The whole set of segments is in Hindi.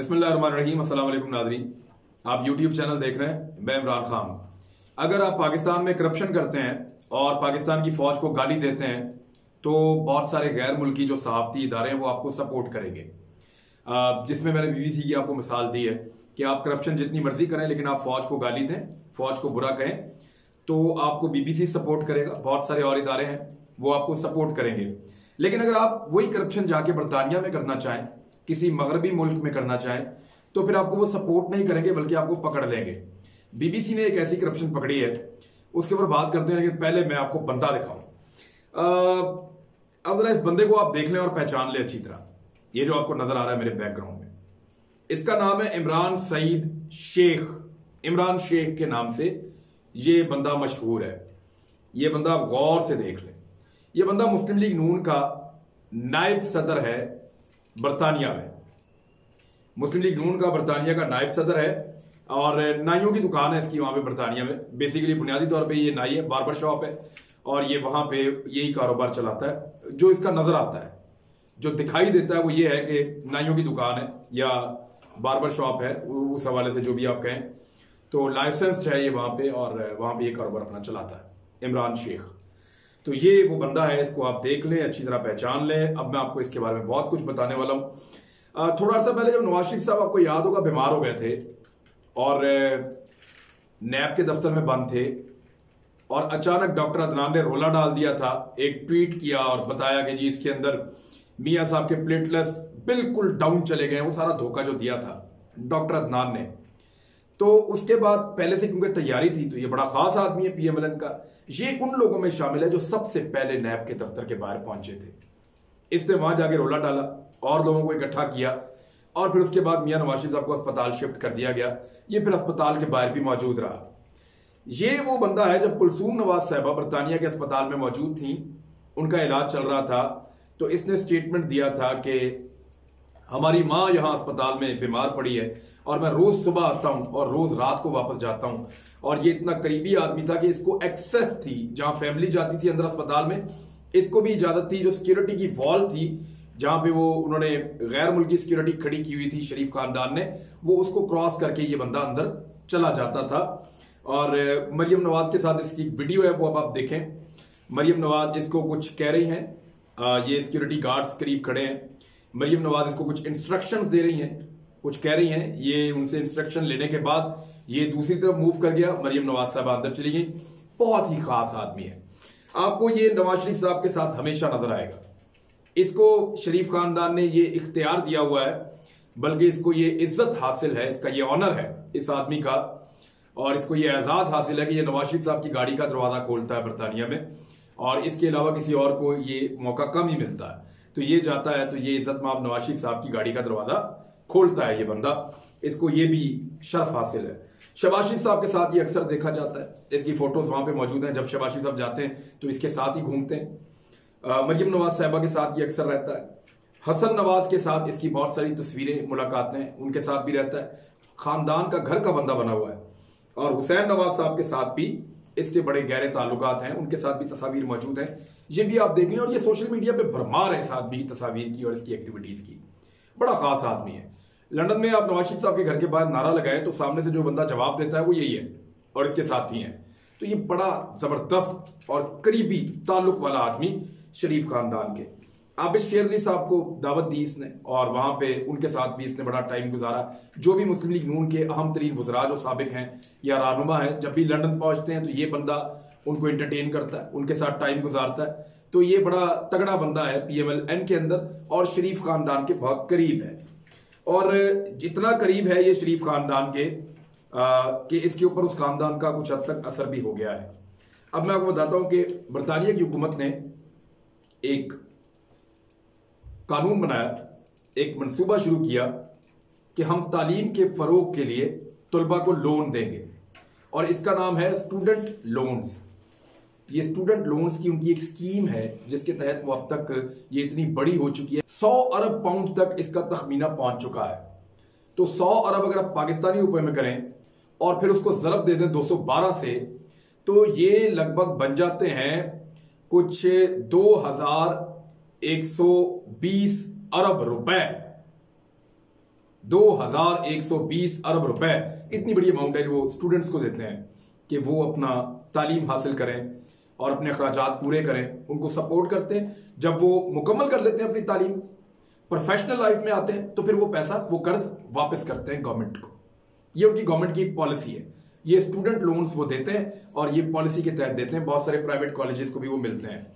बिस्मिल्लाहिर्रहमानिर्रहीम। अस्सलाम वालेकुम नाज़रीन, आप YouTube चैनल देख रहे हैं। मैं इमरान खान। अगर आप पाकिस्तान में करप्शन करते हैं और पाकिस्तान की फौज को गाली देते हैं तो बहुत सारे गैर मुल्की जो सहाफ़ती इदारे हैं वो आपको सपोर्ट करेंगे। जिसमें मैंने BBC की आपको मिसाल दी है कि आप करप्शन जितनी मर्जी करें लेकिन आप फौज को गाली दें, फौज को बुरा कहें तो आपको BBC सपोर्ट करेगा। बहुत सारे और इदारे हैं वो आपको सपोर्ट करेंगे। लेकिन अगर आप वही करप्शन जाके बरतानिया में करना चाहें, किसी मगरबी मुल्क में करना चाहें, तो फिर आपको वो सपोर्ट नहीं करेंगे बल्कि आपको पकड़ लेंगे। BBC ने एक ऐसी करप्शन पकड़ी है, उसके ऊपर बात करते हैं, लेकिन पहले मैं आपको बंदा दिखाऊं। अब जरा इस बंदे को आप देख लें और पहचान लें अच्छी तरह। ये जो आपको नजर आ रहा है मेरे बैकग्राउंड में, इसका नाम है इमरान सईद शेख। इमरान शेख के नाम से ये बंदा मशहूर है। ये बंदा आप गौर से देख लें। ये बंदा मुस्लिम लीग नून का नायब सदर है बरतानिया में। मुस्लिम लीग नून का बरतानिया का नायब सदर है और नाइयों की दुकान है इसकी वहां पे बरतानिया में। बेसिकली बुनियादी तौर पे ये नाई है, बार्बर शॉप है और ये वहां पे यही कारोबार चलाता है। जो इसका नजर आता है, जो दिखाई देता है वो ये है कि नाइयों की दुकान है या बार्बर शॉप है, उस हवाले से जो भी आप कहें। तो लाइसेंस्ड है ये वहां पे और वहां पे ये कारोबार अपना चलाता है इमरान शेख। तो ये वो बंदा है, इसको आप देख लें, अच्छी तरह पहचान लें। अब मैं आपको इसके बारे में बहुत कुछ बताने वाला हूं। थोड़ा सा पहले जब नवाज शरीफ साहब, आपको याद होगा, बीमार हो गए थे और नैब के दफ्तर में बंद थे और अचानक डॉक्टर अदनान ने रोला डाल दिया था, एक ट्वीट किया और बताया कि जी इसके अंदर मियां साहब के प्लेटलेट्स बिल्कुल डाउन चले गए। वो सारा धोखा जो दिया था डॉक्टर अदनान ने, तो उसके बाद पहले से क्योंकि तैयारी थी, तो ये बड़ा खास आदमी है PMLN का। ये उन लोगों में शामिल है जो सबसे पहले नैब के दफ्तर के बाहर पहुंचे थे। इसने वहां जाके रोला डाला और लोगों को इकट्ठा किया और फिर उसके बाद मियां नवाज शरीफ साहब को अस्पताल शिफ्ट कर दिया गया। ये फिर अस्पताल के बाहर भी मौजूद रहा। ये वो बंदा है, जब कुलसूम नवाज साहबा बरतानिया के अस्पताल में मौजूद थी, उनका इलाज चल रहा था, तो इसने स्टेटमेंट दिया था कि हमारी माँ यहाँ अस्पताल में बीमार पड़ी है और मैं रोज सुबह आता हूं और रोज रात को वापस जाता हूं। और ये इतना करीबी आदमी था कि इसको एक्सेस थी, जहां फैमिली जाती थी अंदर अस्पताल में, इसको भी इजाजत थी। जो सिक्योरिटी की वॉल थी जहां पे वो उन्होंने गैर मुल्की सिक्योरिटी खड़ी की हुई थी शरीफ खानदान ने, वो उसको क्रॉस करके ये बंदा अंदर चला जाता था। और मरियम नवाज के साथ इसकी वीडियो है, वो अब आप देखें। मरियम नवाज इसको कुछ कह रही हैं, ये सिक्योरिटी गार्ड्स करीब खड़े हैं। मरियम नवाज इसको कुछ इंस्ट्रक्शंस दे रही हैं, कुछ कह रही हैं। ये उनसे इंस्ट्रक्शन लेने के बाद ये दूसरी तरफ मूव कर गया, मरियम नवाज साहब अंदर चली गई। बहुत ही खास आदमी है, आपको ये नवाज शरीफ साहब के साथ हमेशा नजर आएगा। इसको शरीफ खानदान ने ये इख्तियार दिया हुआ है, बल्कि इसको ये इज्जत हासिल है, इसका ये ऑनर है इस आदमी का, और इसको ये एजाज हासिल है कि ये नवाज शरीफ साहब की गाड़ी का दरवाजा खोलता है बरतानिया में, और इसके अलावा किसी और को ये मौका कम ही मिलता है। तो ये जाता है तो ये इज्जतमाब नवाज शरीफ साहब की गाड़ी का दरवाजा खोलता है ये बंदा, इसको ये भी शर्फ हासिल है। शहबाज शरीफ साहब के साथ ये अक्सर देखा जाता है, इसकी फोटोज वहां पे मौजूद हैं। जब शहबाज शरीफ साहब जाते हैं तो इसके साथ ही घूमते हैं। मरियम नवाज साहबा के साथ ये अक्सर रहता है। हसन नवाज के साथ इसकी बहुत सारी तस्वीरें, मुलाकातें, उनके साथ भी रहता है। खानदान का घर का बंदा बना हुआ है। और हुसैन नवाज साहब के साथ भी इसके बड़े गहरे ताल्लुकात हैं, उनके साथ भी तस्वीर मौजूद हैं। ये भी आप देख लें। और ये सोशल मीडिया पे भरमार है इस आदमी की तस्वीर की और इसकी एक्टिविटीज की। बड़ा खास आदमी है। लंदन में आप नवाज शरीफ साहब के घर के बाहर नारा लगाएं तो सामने से जो बंदा जवाब देता है वो यही है और इसके साथी हैं। तो ये बड़ा जबरदस्त और करीबी ताल्लुक वाला आदमी शरीफ खानदान के। आबिद शेरनी साहब को दावत दी इसने और वहां पे उनके साथ भी इसने बड़ा टाइम गुजारा। जो भी मुस्लिम लीग नून के अहम तरीन वज़रा जो साबिक हैं या रहनुमा है, जब भी लंदन पहुंचते हैं तो ये बंदा उनको एंटरटेन करता है, उनके साथ टाइम गुजारता है। तो ये बड़ा तगड़ा बंदा है PMLN के अंदर और शरीफ खानदान के बहुत करीब है। और जितना करीब है ये शरीफ खानदान के कि इसके ऊपर उस खानदान का कुछ हद तक असर भी हो गया है। अब मैं आपको बताता हूं कि बरतानिया की हुकूमत ने एक कानून बनाया, एक मंसूबा शुरू किया कि हम तालीम के फरोग के लिए तलबा को लोन देंगे और इसका नाम है स्टूडेंट लोन्स। ये स्टूडेंट लोन्स की उनकी एक स्कीम है जिसके तहत वो अब तक ये इतनी बड़ी हो चुकी है, 100 अरब पाउंड तक इसका तखमीना पहुंच चुका है। तो 100 अरब अगर आप पाकिस्तानी रुपए में करें और फिर उसको जरब दे दें 212 से, तो ये लगभग बन जाते हैं कुछ 2120 अरब रुपए। 2120 अरब रुपए, इतनी बड़ी अमाउंट है जो स्टूडेंट्स को देते हैं कि वो अपना तालीम हासिल करें और अपने अखराजात पूरे करें, उनको सपोर्ट करते हैं। जब वो मुकम्मल कर लेते हैं अपनी तालीम, प्रोफेशनल लाइफ में आते हैं, तो फिर वो पैसा, वो कर्ज वापस करते हैं गवर्नमेंट को। ये उनकी गवर्नमेंट की एक पॉलिसी है। ये स्टूडेंट लोन्स वो देते हैं और ये पॉलिसी के तहत देते हैं। बहुत सारे प्राइवेट कॉलेजेस को भी वो मिलते हैं।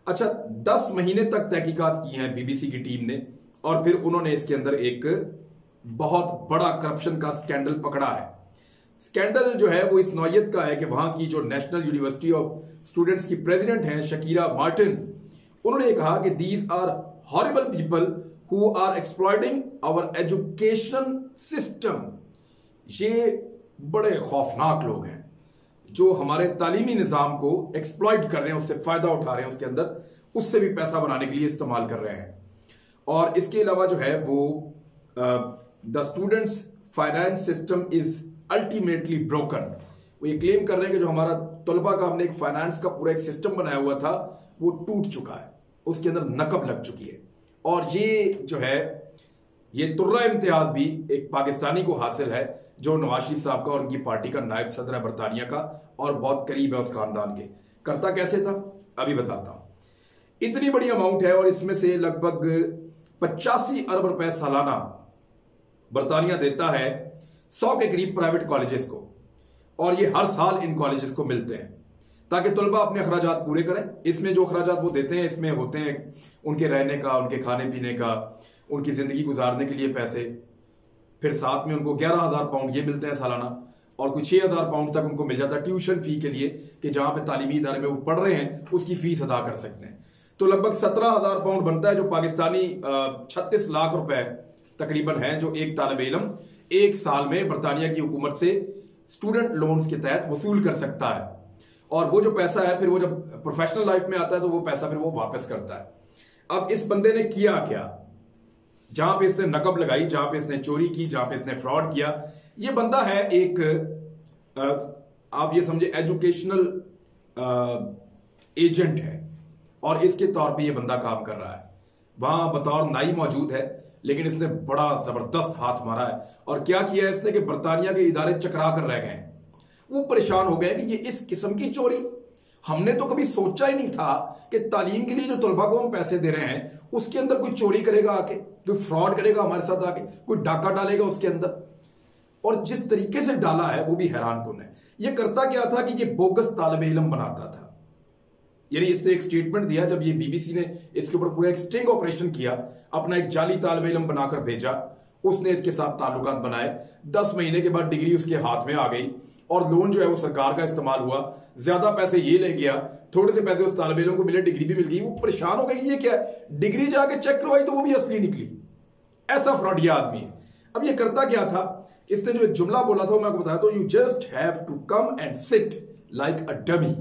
अच्छा, 10 महीने तक तहकीकात की हैं बीबीसी की टीम ने और फिर उन्होंने इसके अंदर एक बहुत बड़ा करप्शन का स्कैंडल पकड़ा है। स्कैंडल जो है वो इस नौयत का है कि वहां की जो नेशनल यूनिवर्सिटी ऑफ स्टूडेंट्स की प्रेसिडेंट हैं शकीरा मार्टिन, उन्होंने कहा कि these are horrible people who are exploiting our education system. ये बड़े खौफनाक लोग हैं जो हमारे तालीमी निजाम को एक्सप्लॉइट कर रहे हैं, उससे फायदा उठा रहे हैं, उसके अंदर उससे भी पैसा बनाने के लिए इस्तेमाल कर रहे हैं। और इसके अलावा जो है वो the students finance system is ultimately broken. वो ये क्लेम कर रहे हैं कि जो हमारा तलबा का हमने एक फाइनेंस का पूरा एक सिस्टम बनाया हुआ था वो टूट चुका है, उसके अंदर नकब लग चुकी है। और ये जो है ये तुर्रा इम्तियाज भी एक पाकिस्तानी को हासिल है जो नवाज शरीफ साहब का और उनकी पार्टी का नायब सदर है बरतानिया का और बहुत करीब है उस खानदान के। करता कैसे था अभी बताता हूं। इतनी बड़ी अमाउंट है और इसमें से लगभग 85 अरब रुपए सालाना बरतानिया देता है 100 के करीब प्राइवेट कॉलेजेस को, और ये हर साल इन कॉलेजेस को मिलते हैं ताकि तलबा अपने अखराजात पूरे करें। इसमें जो अखराजात वो देते हैं इसमें होते हैं उनके रहने का, उनके खाने पीने का, उनकी जिंदगी गुजारने के लिए पैसे, फिर साथ में उनको 11,000 पाउंड ये मिलते हैं सालाना, और कुछ 6,000 पाउंड तक उनको मिल जाता है ट्यूशन फी के लिए कि जहां पे तालीमी इदारे में वो पढ़ रहे हैं उसकी फीस अदा कर सकते हैं। तो लगभग 17,000 पाउंड बनता है जो पाकिस्तानी 36 लाख रुपए तकरीबन है जो एक तालिब इल्म एक साल में बरतानिया की हुकूमत से स्टूडेंट लोन्स के तहत वसूल कर सकता है। और वो जो पैसा है फिर वो जब प्रोफेशनल लाइफ में आता है तो वो पैसा फिर वो वापस करता है। अब इस बंदे ने किया क्या, जहां पे इसने नकब लगाई, जहां पे इसने चोरी की, जहां पे इसने फ्रॉड किया, ये बंदा है एक आप ये समझे एजुकेशनल एजेंट है और इसके तौर पे ये बंदा काम कर रहा है। वहां बतौर नाई मौजूद है लेकिन इसने बड़ा जबरदस्त हाथ मारा है। और क्या किया है इसने कि बरतानिया के इदारे चकरा कर रह गए हैं। वो परेशान हो गए कि ये इस किस्म की चोरी हमने तो कभी सोचा ही नहीं था कि तालीम के लिए जो तलबा को हम पैसे दे रहे हैं उसके अंदर कोई चोरी करेगा आके, कोई फ्रॉड करेगा हमारे साथ आके, कोई डाका डालेगा उसके अंदर। और जिस तरीके से डाला है वो भी हैरान कुन है। ये करता क्या था कि ये बोगस तालिब इल्म बनाता था। यानी इसने एक स्टेटमेंट दिया जब ये बीबीसी ने इसके ऊपर पूरा एक स्टिंग ऑपरेशन किया, अपना एक जाली तालिब इल्म बनाकर भेजा, उसने इसके साथ ताल्लुकात बनाए। 10 महीने के बाद डिग्री उसके हाथ में आ गई और लोन जो है वो सरकार का इस्तेमाल हुआ, ज्यादा पैसे ये ले गया, थोड़े से पैसे उस तालिब इल्म को मिले, डिग्री भी मिल गई। वो परेशान हो गई ये क्या है, डिग्री जाके चेक करवाई तो वो भी असली निकली। ऐसा फ्रॉडिया आदमी है। अब ये करता क्या था, इसने जो एक जुमला बोला था मैं आपको बताया, तो you just have to come and sit like a dummy.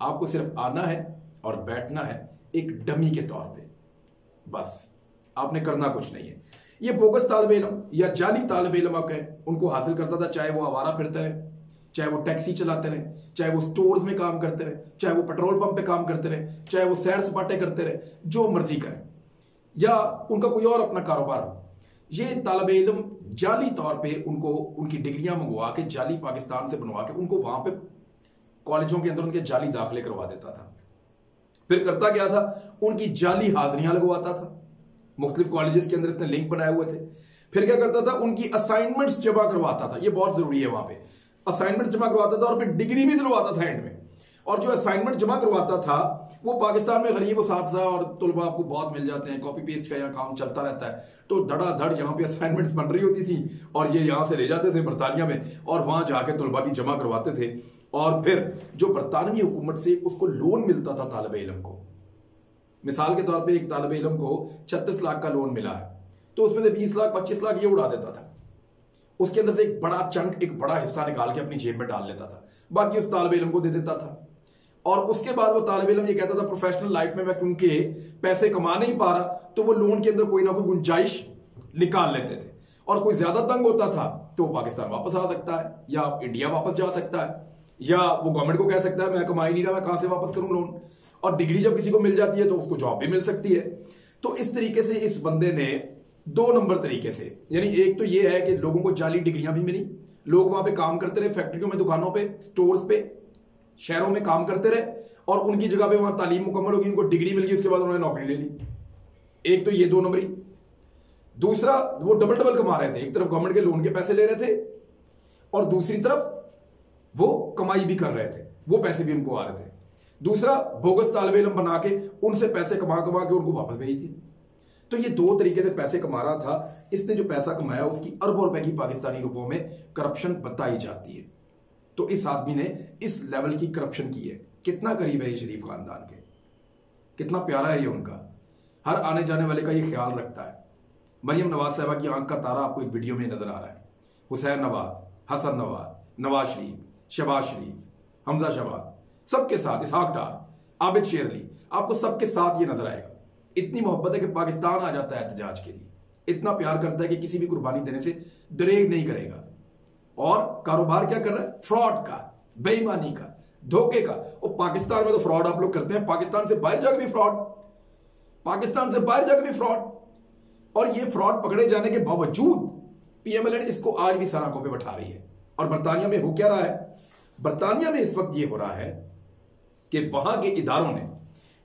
आपको सिर्फ आना है और बैठना है एक डमी के तौर पे, बस आपने करना कुछ नहीं है। ये बोगस तालिब इल्म या जाली तालिब इल्म आप कहें, उनको हासिल करता था, चाहे वो आवारा फिरते रहे, चाहे वो टैक्सी चलाते रहे, चाहे वो स्टोर्स में काम करते रहे, चाहे वो पेट्रोल पंप पे काम करते रहे, चाहे वो सैर सपाटे करते रहे, जो मर्जी करें, या उनका कोई और अपना कारोबार हो। ये तालिब इल्म जाली तौर पे उनको उनकी डिग्रियां मंगवा के, जाली पाकिस्तान से बनवा के उनको वहां पे कॉलेजों के अंदर उनके जाली दाखिले करवा देता था। फिर करता क्या था, उनकी जाली हाजिरियां लगवाता था। मुख्तलिफ कॉलेजेस के अंदर इतने लिंक बनाए हुए थे। फिर क्या करता था, उनकी असाइनमेंट्स जमा करवाता था। ये बहुत जरूरी है, वहां पे असाइनमेंट जमा करवाता था और फिर डिग्री भी दिलवाता था एंड में। और जो असाइनमेंट जमा करवाता था वो पाकिस्तान में गरीब साथी और तुलबा आपको बहुत मिल जाते हैं, कॉपी पेस्ट का यहाँ काम चलता रहता है, तो धड़ाधड़ यहाँ पे असाइनमेंट्स बन रही होती थी और ये यहाँ से ले जाते थे बरतानिया में और वहां जाके तुलबा की जमा करवाते थे। और फिर जो बरतानवी हुकूमत से उसको लोन मिलता था तालिब इल्म को, मिसाल के तौर पे एक तालिब इल्म को 36 लाख का लोन मिला है, तो उसमें से 20 लाख 25 लाख ये उड़ा देता था। उसके अंदर से एक बड़ा चंक, एक बड़ा हिस्सा निकाल के अपनी जेब में डाल लेता था, बाकी उस तालिब इल्म को दे देता था। और उसके बाद वो तालिब इल्म ये कहता था प्रोफेशनल लाइफ में मैं क्योंकि पैसे कमा नहीं पा रहा, तो वो लोन के अंदर कोई ना कोई गुंजाइश निकाल लेते थे। और कोई ज्यादा तंग होता था तो वो पाकिस्तान वापस आ सकता है या इंडिया वापस जा सकता है, या वो गवर्नमेंट को कह सकता है मैं कमा ही नहीं रहा, मैं कहां से वापस करूं लोन। और डिग्री जब किसी को मिल जाती है तो उसको जॉब भी मिल सकती है। तो इस तरीके से इस बंदे ने दो नंबर तरीके से। यानी एक तो ये है कि लोगों को जाली डिग्रियां भी मिली, लोग वहां पे काम करते रहे, फैक्ट्रियों में, दुकानों पे, स्टोर्स पे, शहरों में काम करते रहे और उनकी जगह पे वहां तालीम मुकम्मल होगी, उनको डिग्री मिल गई, उसके बाद उन्होंने नौकरी ले ली। एक तो ये दो नंबरी। दूसरा, वो डबल डबल कमा रहे थे, एक तरफ गवर्नमेंट के लोन के पैसे ले रहे थे और दूसरी तरफ वो कमाई भी कर रहे थे, वो पैसे भी उनको आ रहे थे। दूसरा, बोगस तालिब इल्म बना के उनसे पैसे कमा कमा के उनको वापस भेज दी। तो ये दो तरीके से पैसे कमा रहा था। इसने जो पैसा कमाया उसकी अरबों रुपए की पाकिस्तानी रुपयों में करप्शन बताई जाती है। तो इस आदमी ने इस लेवल की करप्शन की है। कितना करीब है ये शरीफ खानदान के, कितना प्यारा है ये उनका, हर आने जाने वाले का ये ख्याल रखता है। मरियम नवाज साहबा की आंख का तारा आपको एक वीडियो में नजर आ रहा है। हुसैन नवाज, हसन नवाज, नवाज शरीफ, शहबाज शरीफ, हमजा शहबाज, सबके साथ, इसहाक डार, आबिद शेर अली, आपको सबके साथ ये नजर आएगा। इतनी मोहब्बत है कि पाकिस्तान आ जाता है एहतजाज के लिए, इतना प्यार करता है कि किसी भी कुर्बानी देने से दरेग नहीं करेगा। और कारोबार क्या कर रहा है? फ्रॉड का, बेईमानी का, धोखे का। और पाकिस्तान में तो फ्रॉड आप लोग करते हैं, पाकिस्तान से बाहर जाकर भी फ्रॉड, पाकिस्तान से बाहर जाकर भी फ्रॉड। और ये फ्रॉड पकड़े जाने के बावजूद पीएमएलएन इसको आज भी सराखों पे बैठा रही है। और बर्तानिया में हो क्या रहा है? बर्तानिया में इस वक्त ये हो रहा है कि वहां के इदारों ने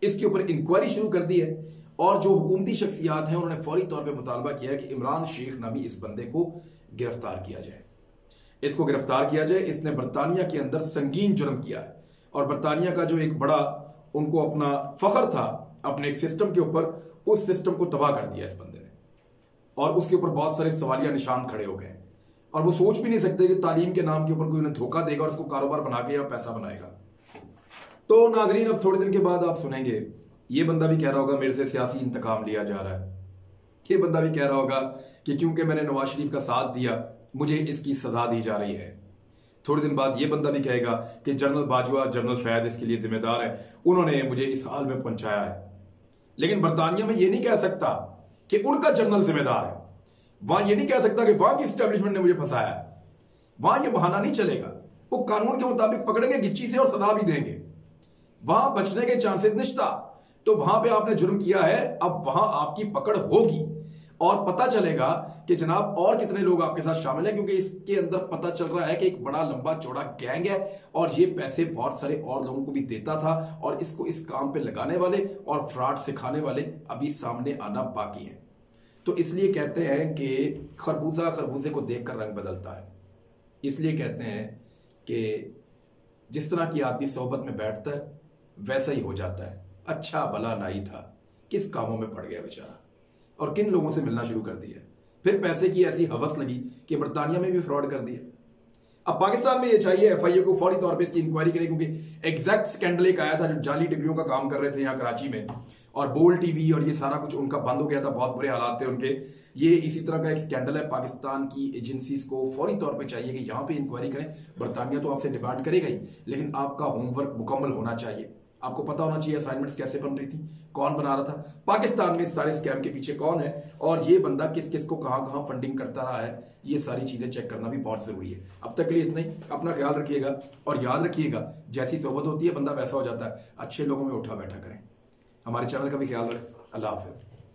इसके ऊपर इंक्वायरी शुरू कर दी है और जो हुकूमती शख्सियात हैं उन्होंने फौरी तौर पे मुतालबा किया है कि इमरान शेख नामी इस बंदे को गिरफ्तार किया जाए, इसको गिरफ्तार किया जाए। इसने बर्तानिया के अंदर संगीन जुर्म किया है और बर्तानिया का जो एक बड़ा उनको अपना फख्र था अपने एक सिस्टम के ऊपर, उस सिस्टम को तबाह कर दिया इस बंदे ने। और उसके ऊपर बहुत सारे सवालिया निशान खड़े हो गए और वो सोच भी नहीं सकते कि तालीम के नाम के ऊपर कोई उन्हें धोखा देगा और उसको कारोबार बना के या पैसा बनाएगा। तो नाजरीन, अब थोड़े दिन के बाद आप सुनेंगे ये बंदा भी कह रहा होगा मेरे से सियासी इंतकाम लिया जा रहा है। ये बंदा भी कह रहा होगा कि क्योंकि मैंने नवाज शरीफ का साथ दिया मुझे इसकी सजा दी जा रही है। थोड़े दिन बाद ये बंदा भी कहेगा कि जनरल बाजवा, जनरल फैद इसके लिए जिम्मेदार है, उन्होंने मुझे इस हाल में पहुंचाया है। लेकिन बर्तानिया में ये नहीं कह सकता कि उनका जनरल जिम्मेदार है, वहां ये नहीं कह सकता कि वहां की स्टैब्लिशमेंट ने मुझे फंसाया है। वहां ये बहाना नहीं चलेगा, वो कानून के मुताबिक पकड़ेंगे गिच्ची से और सजा भी देंगे, वहां बचने के चांसेस निश्चित। तो वहां पे आपने जुर्म किया है, अब वहां आपकी पकड़ होगी और पता चलेगा कि जनाब और कितने लोग आपके साथ शामिल हैं, क्योंकि इसके अंदर पता चल रहा है कि एक बड़ा लंबा चौड़ा गैंग है और ये पैसे बहुत सारे और लोगों को भी देता था और इसको इस काम पे लगाने वाले और फ्रॉड सिखाने वाले अभी सामने आना बाकी है। तो इसलिए कहते हैं कि खरबूजा खरबूजे को देखकर रंग बदलता है। इसलिए कहते हैं कि जिस तरह की आदमी सोहबत में बैठता है वैसा ही हो जाता है। अच्छा भला नाई था, किस कामों में पड़ गया बेचारा और किन लोगों से मिलना शुरू कर दिया। फिर पैसे की ऐसी हवस लगी कि बर्तानिया में भी फ्रॉड कर दिया। अब पाकिस्तान में ये चाहिए एफआईए को फौरी तौर पे इसकी इंक्वायरी करे, क्योंकि एग्जैक्ट स्कैंडल एक आया था जो जाली डिग्रियों का काम कर रहे थे यहाँ कराची में और बोल टीवी और ये सारा कुछ उनका बंद हो गया था, बहुत बुरे हालात थे उनके। ये इसी तरह का एक स्कैंडल है। पाकिस्तान की एजेंसीज को फौरी तौर पे चाहिए कि यहाँ पे इंक्वायरी करें। बर्तानिया तो आपसे डिमांड करेगा ही, लेकिन आपका होमवर्क मुकम्मल होना चाहिए। आपको पता होना चाहिए असाइनमेंट्स कैसे बन रही थी, कौन बना रहा था, पाकिस्तान में इस सारे स्कैम के पीछे कौन है और ये बंदा किस किस को कहां कहां फंडिंग करता रहा है। ये सारी चीजें चेक करना भी बहुत जरूरी है। अब तक के लिए इतना ही। अपना ख्याल रखिएगा और याद रखिएगा जैसी सोबत होती है बंदा वैसा हो जाता है। अच्छे लोगों में उठा बैठा करें। हमारे चैनल का भी ख्याल रखें। अल्लाह हाफिज।